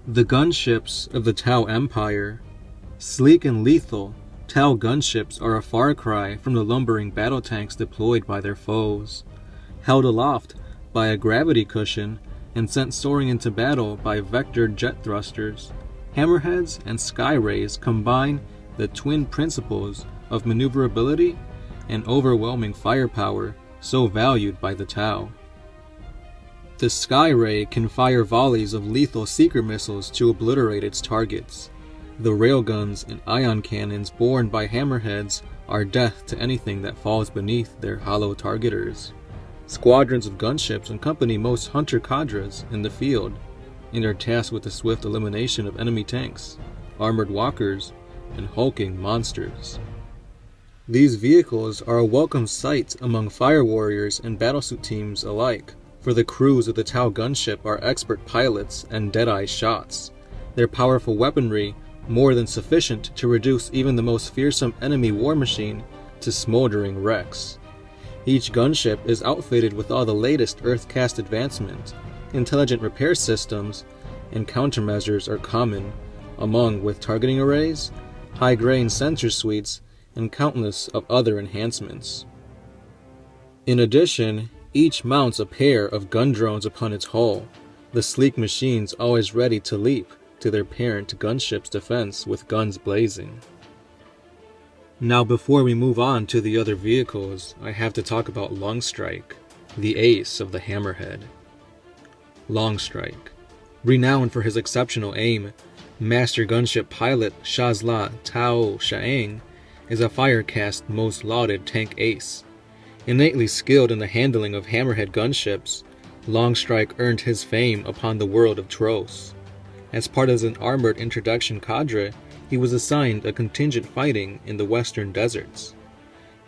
The gunships of the Tau Empire. Sleek and lethal, Tau gunships are a far cry from the lumbering battle tanks deployed by their foes. Held aloft by a gravity cushion and sent soaring into battle by vectored jet thrusters, Hammerheads and Sky Rays combine the twin principles of maneuverability and overwhelming firepower so valued by the Tau. The Sky Ray can fire volleys of lethal seeker missiles to obliterate its targets. The railguns and ion cannons borne by Hammerheads are death to anything that falls beneath their hollow targeters. Squadrons of gunships accompany most hunter cadres in the field, and are tasked with the swift elimination of enemy tanks, armored walkers, and hulking monsters. These vehicles are a welcome sight among fire warriors and battlesuit teams alike, for the crews of the Tau gunship are expert pilots and dead-eye shots, their powerful weaponry more than sufficient to reduce even the most fearsome enemy war machine to smoldering wrecks. Each gunship is outfitted with all the latest Earth-cast advancement, intelligent repair systems, and countermeasures are common, among with targeting arrays, high-grain sensor suites, and countless of other enhancements. In addition, each mounts a pair of gun drones upon its hull, the sleek machines always ready to leap to their parent gunship's defense with guns blazing. Now before we move on to the other vehicles, I have to talk about Longstrike, the ace of the Hammerhead. Longstrike, renowned for his exceptional aim, master gunship pilot Shazla Tao Shaang is a Firecast's most lauded tank ace. Innately skilled in the handling of Hammerhead gunships, Longstrike earned his fame upon the world of Tros. As part of an armored introduction cadre, he was assigned a contingent fighting in the western deserts.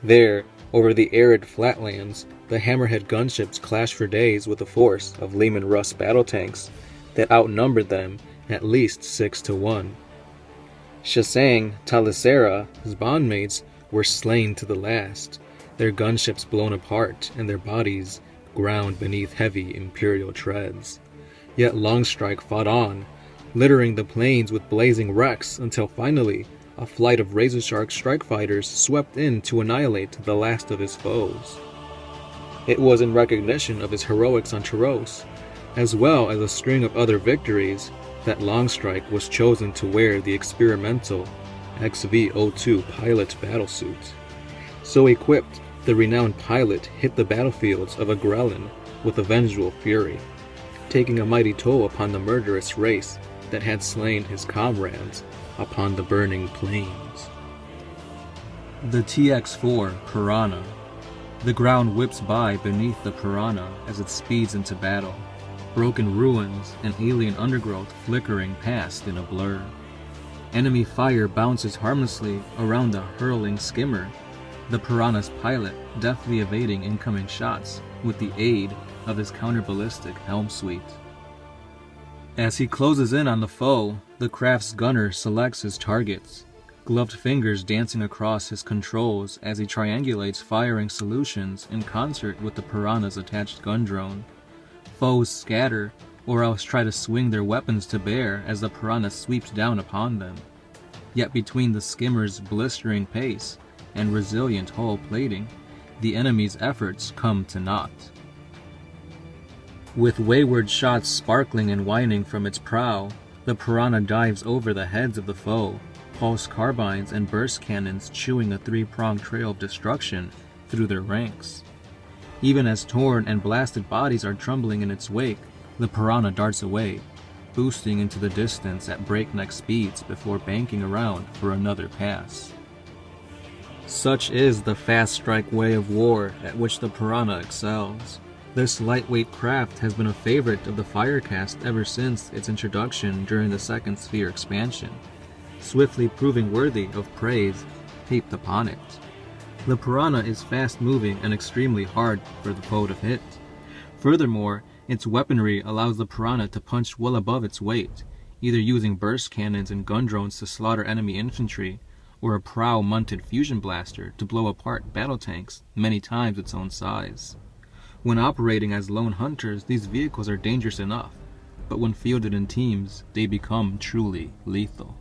There, over the arid flatlands, the Hammerhead gunships clashed for days with a force of Lehman Russ battle tanks that outnumbered them at least 6-1. Shasang Talisera, his bondmates, were slain to the last, their gunships blown apart and their bodies ground beneath heavy Imperial treads. Yet Longstrike fought on, littering the plains with blazing wrecks until finally a flight of razor-shark strike fighters swept in to annihilate the last of his foes. It was in recognition of his heroics on Taros, as well as a string of other victories, that Longstrike was chosen to wear the experimental XV-02 pilot battlesuit. So equipped, the renowned pilot hit the battlefields of Agrellan with a vengeful fury, taking a mighty toll upon the murderous race that had slain his comrades upon the burning plains. The TX-4 Piranha. The ground whips by beneath the Piranha as it speeds into battle, broken ruins and alien undergrowth flickering past in a blur. Enemy fire bounces harmlessly around the hurling skimmer, the Piranha's pilot deftly evading incoming shots with the aid of his counter-ballistic helm suite. As he closes in on the foe, the craft's gunner selects his targets, gloved fingers dancing across his controls as he triangulates firing solutions in concert with the Piranha's attached gun drone. Foes scatter, or else try to swing their weapons to bear as the Piranha sweeps down upon them. Yet between the skimmer's blistering pace and resilient hull plating, the enemy's efforts come to naught. With wayward shots sparkling and whining from its prow, the Piranha dives over the heads of the foe, pulse carbines and burst cannons chewing a three-pronged trail of destruction through their ranks. Even as torn and blasted bodies are trembling in its wake, the Piranha darts away, boosting into the distance at breakneck speeds before banking around for another pass. Such is the fast-strike way of war at which the Piranha excels. This lightweight craft has been a favorite of the Firecast ever since its introduction during the Second Sphere expansion, swiftly proving worthy of praise heaped upon it. The Piranha is fast-moving and extremely hard for the foe to hit. Furthermore, its weaponry allows the Piranha to punch well above its weight, either using burst cannons and gun drones to slaughter enemy infantry, or a prow-mounted fusion blaster to blow apart battle tanks many times its own size. When operating as lone hunters, these vehicles are dangerous enough, but when fielded in teams, they become truly lethal.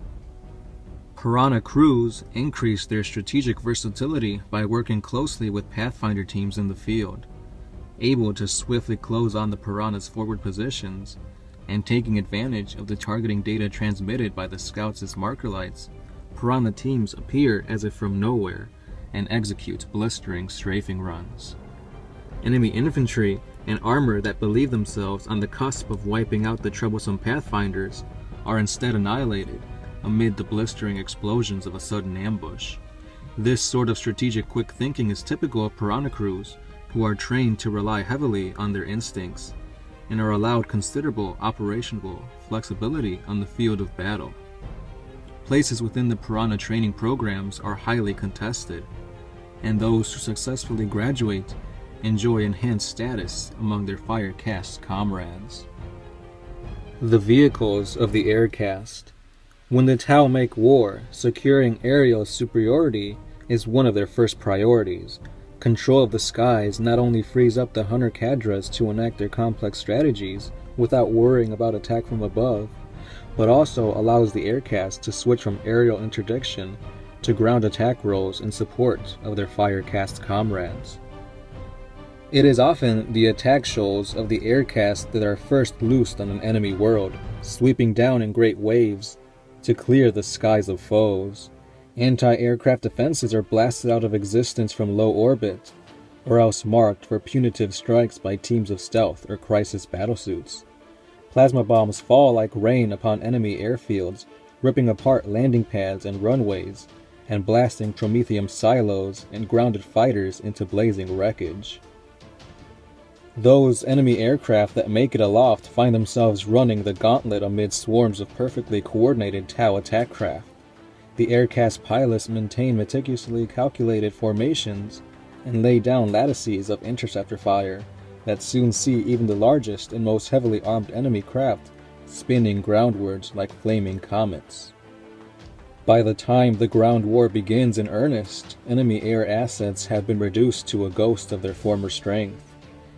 Piranha crews increase their strategic versatility by working closely with Pathfinder teams in the field, able to swiftly close on the Piranha's forward positions, and taking advantage of the targeting data transmitted by the scouts as marker lights. Piranha teams appear as if from nowhere and execute blistering strafing runs. Enemy infantry and armor that believe themselves on the cusp of wiping out the troublesome Pathfinders are instead annihilated amid the blistering explosions of a sudden ambush. This sort of strategic quick thinking is typical of Piranha crews, who are trained to rely heavily on their instincts and are allowed considerable operational flexibility on the field of battle. Places within the Piranha training programs are highly contested, and those who successfully graduate enjoy enhanced status among their fire caste comrades. The vehicles of the air caste. When the Tau make war, securing aerial superiority is one of their first priorities. Control of the skies not only frees up the hunter cadres to enact their complex strategies without worrying about attack from above, but also allows the air caste to switch from aerial interdiction to ground attack roles in support of their fire caste comrades. It is often the attack shoals of the air caste that are first loosed on an enemy world, sweeping down in great waves to clear the skies of foes. Anti-aircraft defenses are blasted out of existence from low orbit, or else marked for punitive strikes by teams of stealth or crisis battlesuits. Plasma bombs fall like rain upon enemy airfields, ripping apart landing pads and runways, and blasting Prometheum silos and grounded fighters into blazing wreckage. Those enemy aircraft that make it aloft find themselves running the gauntlet amid swarms of perfectly coordinated Tau attack craft. The aircast pilots maintain meticulously calculated formations and lay down lattices of interceptor fire that soon see even the largest and most heavily armed enemy craft spinning groundwards like flaming comets. By the time the ground war begins in earnest, enemy air assets have been reduced to a ghost of their former strength,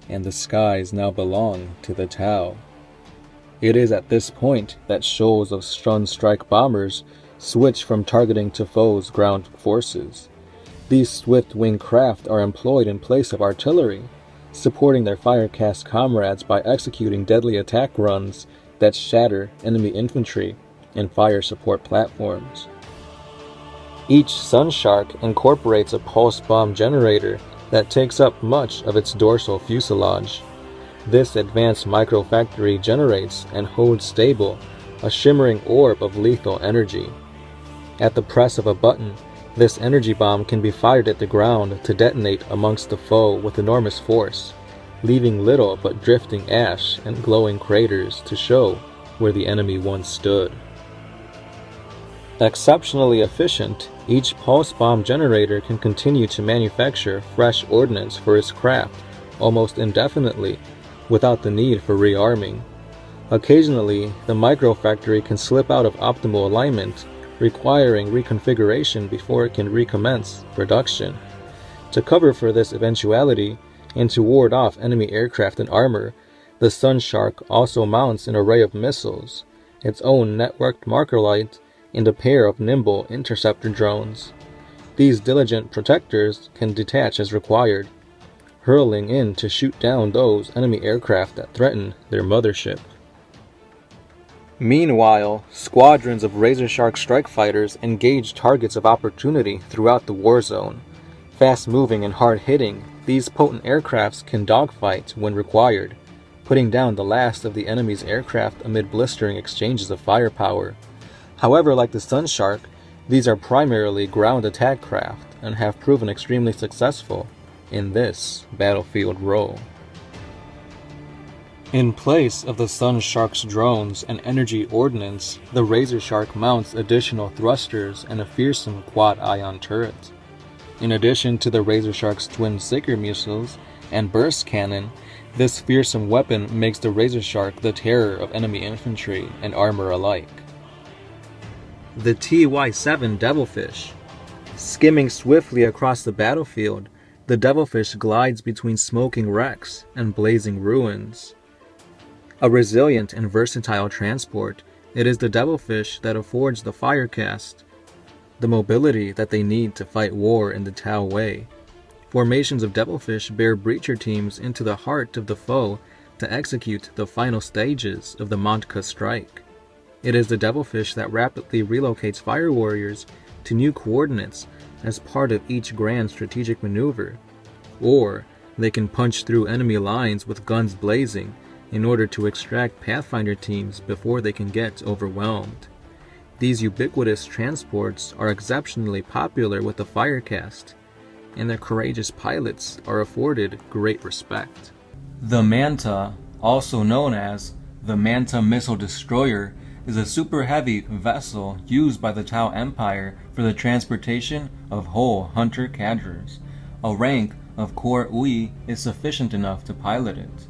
and the skies now belong to the Tau. It is at this point that shoals of stun strike bombers switch from targeting to foes' ground forces. These swift-wing craft are employed in place of artillery, supporting their fire-cast comrades by executing deadly attack runs that shatter enemy infantry and fire support platforms. Each Sunshark incorporates a pulse bomb generator that takes up much of its dorsal fuselage. This advanced microfactory generates and holds stable a shimmering orb of lethal energy. At the press of a button, this energy bomb can be fired at the ground to detonate amongst the foe with enormous force, leaving little but drifting ash and glowing craters to show where the enemy once stood. Exceptionally efficient, each pulse bomb generator can continue to manufacture fresh ordnance for its craft almost indefinitely without the need for rearming. Occasionally, the microfactory can slip out of optimal alignment, requiring reconfiguration before it can recommence production. To cover for this eventuality and to ward off enemy aircraft and armor, the Sunshark also mounts an array of missiles, its own networked marker light, and a pair of nimble interceptor drones. These diligent protectors can detach as required, hurling in to shoot down those enemy aircraft that threaten their mothership. Meanwhile, squadrons of Razor-Shark strike fighters engage targets of opportunity throughout the war zone. Fast-moving and hard-hitting, these potent aircrafts can dogfight when required, putting down the last of the enemy's aircraft amid blistering exchanges of firepower. However, like the Sunshark, these are primarily ground attack craft and have proven extremely successful in this battlefield role. In place of the Sunshark's drones and energy ordnance, the Razor-Shark mounts additional thrusters and a fearsome quad-ion turret. In addition to the Razor-Shark's twin Seeker missiles and burst cannon, this fearsome weapon makes the Razor-Shark the terror of enemy infantry and armor alike. The TY-7 Devilfish. Skimming swiftly across the battlefield, the Devilfish glides between smoking wrecks and blazing ruins. A resilient and versatile transport, it is the devilfish that affords the Firecast the mobility that they need to fight war in the Tau way. Formations of devilfish bear breacher teams into the heart of the foe to execute the final stages of the Manta strike. It is the devilfish that rapidly relocates fire warriors to new coordinates as part of each grand strategic maneuver, or they can punch through enemy lines with guns blazing in order to extract Pathfinder teams before they can get overwhelmed. These ubiquitous transports are exceptionally popular with the Firecast, and their courageous pilots are afforded great respect. The Manta, also known as the Manta Missile Destroyer, is a super heavy vessel used by the Tau Empire for the transportation of whole hunter cadres. A rank of Corps Ui is sufficient enough to pilot it.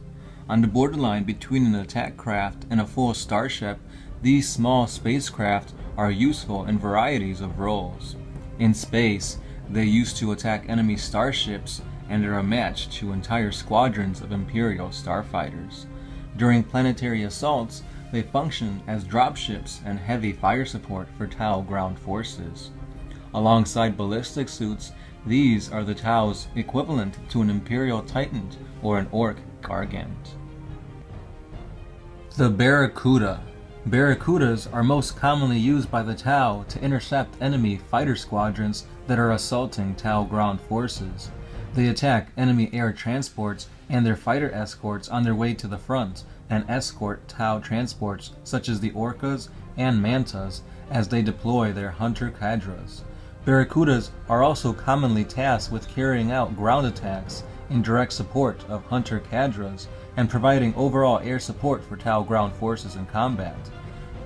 On the borderline between an attack craft and a full starship, these small spacecraft are useful in varieties of roles. In space, they used to attack enemy starships and are a match to entire squadrons of Imperial starfighters. During planetary assaults, they function as dropships and heavy fire support for Tau ground forces. Alongside ballistic suits, these are the Tau's equivalent to an Imperial Titan or an Orc Gargant. The Barracuda. Barracudas are most commonly used by the Tau to intercept enemy fighter squadrons that are assaulting Tau ground forces. They attack enemy air transports and their fighter escorts on their way to the front, and escort Tau transports such as the Orcas and Mantas as they deploy their hunter cadres. Barracudas are also commonly tasked with carrying out ground attacks in direct support of hunter cadres and providing overall air support for Tau ground forces in combat.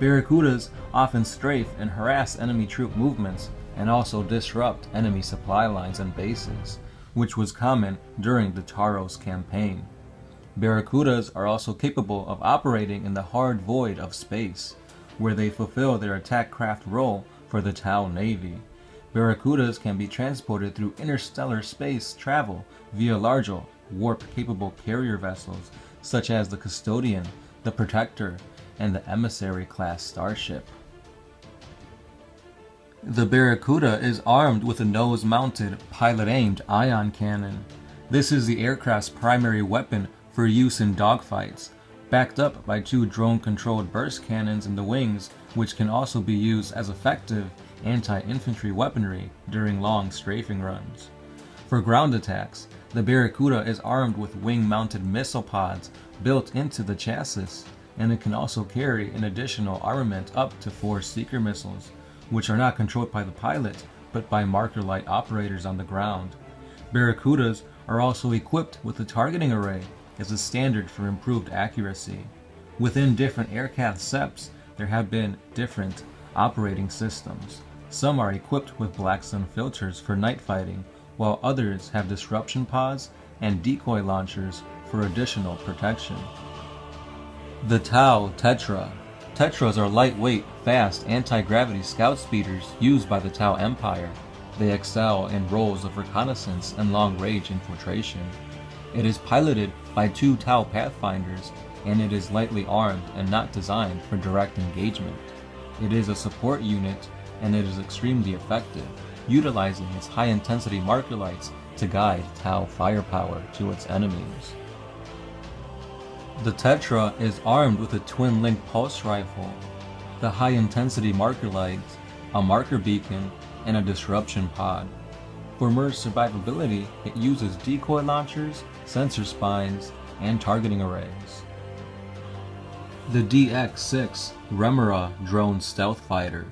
Barracudas often strafe and harass enemy troop movements and also disrupt enemy supply lines and bases, which was common during the Taros campaign. Barracudas are also capable of operating in the hard void of space, where they fulfill their attack craft role for the Tau Navy. Barracudas can be transported through interstellar space travel via larger, warp-capable carrier vessels such as the Custodian, the Protector, and the Emissary-class starship. The Barracuda is armed with a nose-mounted, pilot-aimed ion cannon. This is the aircraft's primary weapon for use in dogfights, backed up by two drone-controlled burst cannons in the wings, which can also be used as effective anti-infantry weaponry during long strafing runs. For ground attacks, the Barracuda is armed with wing-mounted missile pods built into the chassis, and it can also carry an additional armament up to 4 seeker missiles, which are not controlled by the pilot, but by marker light operators on the ground. Barracudas are also equipped with a targeting array as a standard for improved accuracy. Within different aircraft SEPs, there have been different operating systems. Some are equipped with black sun filters for night fighting, while others have disruption pods and decoy launchers for additional protection. The Tau Tetra. Tetras are lightweight, fast, anti-gravity scout speeders used by the Tau Empire. They excel in roles of reconnaissance and long-range infiltration. It is piloted by 2 Tau Pathfinders, and it is lightly armed and not designed for direct engagement. It is a support unit, and it is extremely effective, utilizing its high-intensity marker lights to guide Tau firepower to its enemies. The Tetra is armed with a twin-link pulse rifle, the high-intensity marker lights, a marker beacon, and a disruption pod. For merge survivability, it uses decoy launchers, sensor spines, and targeting arrays. The DX-6 Remora Drone Stealth Fighter.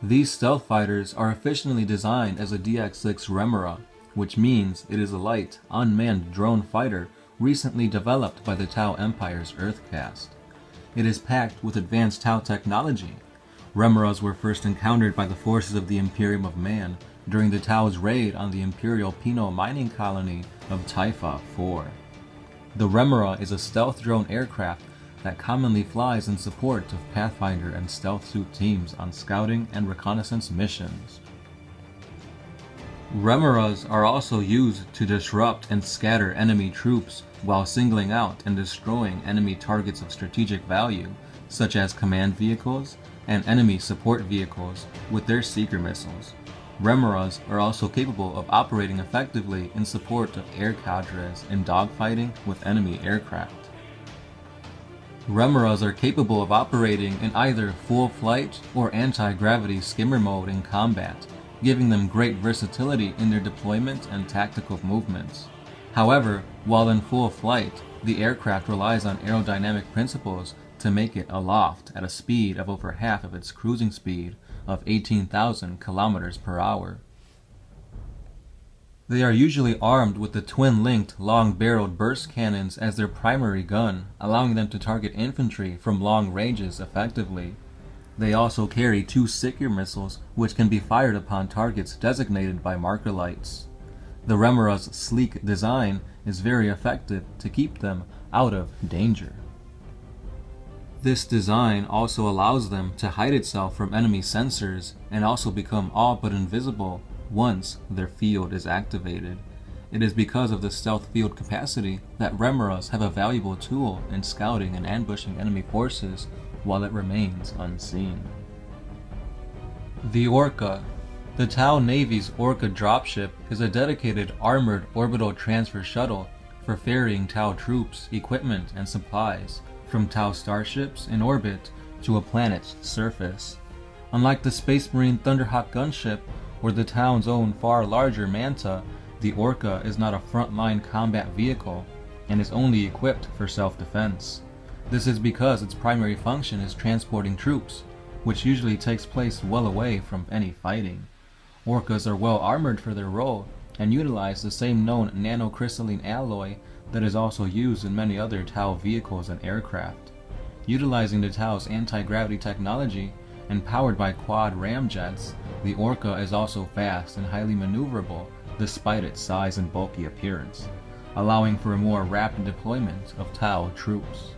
These stealth fighters are efficiently designed as a DX-6 Remora, which means it is a light, unmanned drone fighter recently developed by the Tau Empire's Earthcast. It is packed with advanced Tau technology. Remoras were first encountered by the forces of the Imperium of Man during the Tau's raid on the Imperial Penal mining colony of Taifa IV. The Remora is a stealth drone aircraft that commonly flies in support of Pathfinder and stealth suit teams on scouting and reconnaissance missions. Remoras are also used to disrupt and scatter enemy troops while singling out and destroying enemy targets of strategic value, such as command vehicles and enemy support vehicles with their seeker missiles. Remoras are also capable of operating effectively in support of air cadres in dogfighting with enemy aircraft. Remoras are capable of operating in either full flight or anti-gravity skimmer mode in combat, giving them great versatility in their deployment and tactical movements. However, while in full flight, the aircraft relies on aerodynamic principles to make it aloft at a speed of over half of its cruising speed of 18,000 kilometers per hour. They are usually armed with the twin-linked, long-barreled burst cannons as their primary gun, allowing them to target infantry from long ranges effectively. They also carry 2 seeker missiles, which can be fired upon targets designated by marker lights. The Remora's sleek design is very effective to keep them out of danger. This design also allows them to hide itself from enemy sensors and also become all but invisible once their field is activated. It is because of the stealth field capacity that Remoras have a valuable tool in scouting and ambushing enemy forces while it remains unseen. The Orca. The Tau Navy's Orca dropship is a dedicated armored orbital transfer shuttle for ferrying Tau troops, equipment, and supplies from Tau starships in orbit to a planet's surface. Unlike the Space Marine Thunderhawk gunship or the Tau's own far larger Manta, the Orca is not a frontline combat vehicle and is only equipped for self-defense. This is because its primary function is transporting troops, which usually takes place well away from any fighting. Orcas are well armored for their role and utilize the same known nanocrystalline alloy that is also used in many other Tau vehicles and aircraft. Utilizing the Tau's anti-gravity technology and powered by quad ramjets, the Orca is also fast and highly maneuverable despite its size and bulky appearance, allowing for a more rapid deployment of Tau troops.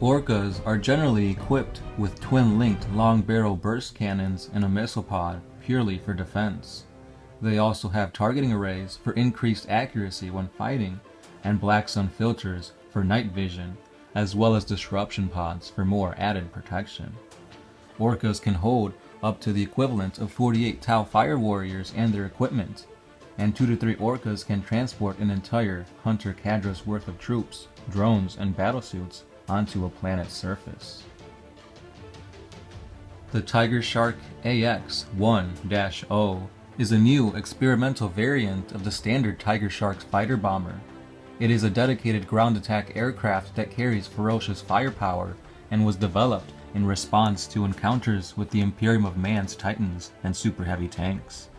Orcas are generally equipped with twin-linked long-barrel burst cannons and a missile pod purely for defense. They also have targeting arrays for increased accuracy when fighting, and black sun filters for night vision, as well as disruption pods for more added protection. Orcas can hold up to the equivalent of 48 Tau fire warriors and their equipment, and 2 to 3 Orcas can transport an entire Hunter Cadra's worth of troops, drones, and battlesuits onto a planet's surface. The Tiger Shark AX-1-0 is a new experimental variant of the standard Tiger Shark's fighter bomber. It is a dedicated ground attack aircraft that carries ferocious firepower and was developed in response to encounters with the Imperium of Man's Titans and super heavy tanks.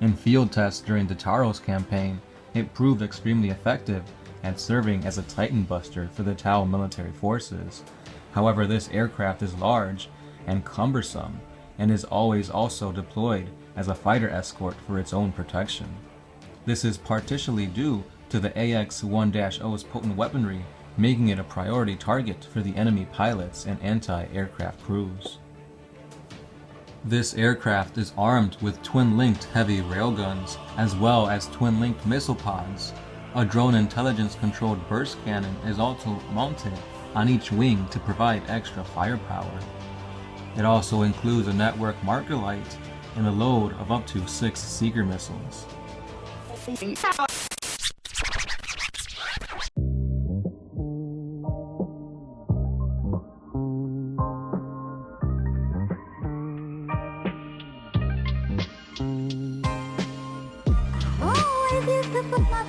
In field tests during the Taros campaign, it proved extremely effective at serving as a Titan buster for the Tau military forces. However, this aircraft is large and cumbersome and is always also deployed as a fighter escort for its own protection. This is partially due to the AX-1-0's potent weaponry, making it a priority target for the enemy pilots and anti-aircraft crews. This aircraft is armed with twin-linked heavy railguns, as well as twin-linked missile pods. A drone intelligence-controlled burst cannon is also mounted on each wing to provide extra firepower. It also includes a network marker light and a load of up to 6 seeker missiles. Oh, if you could put my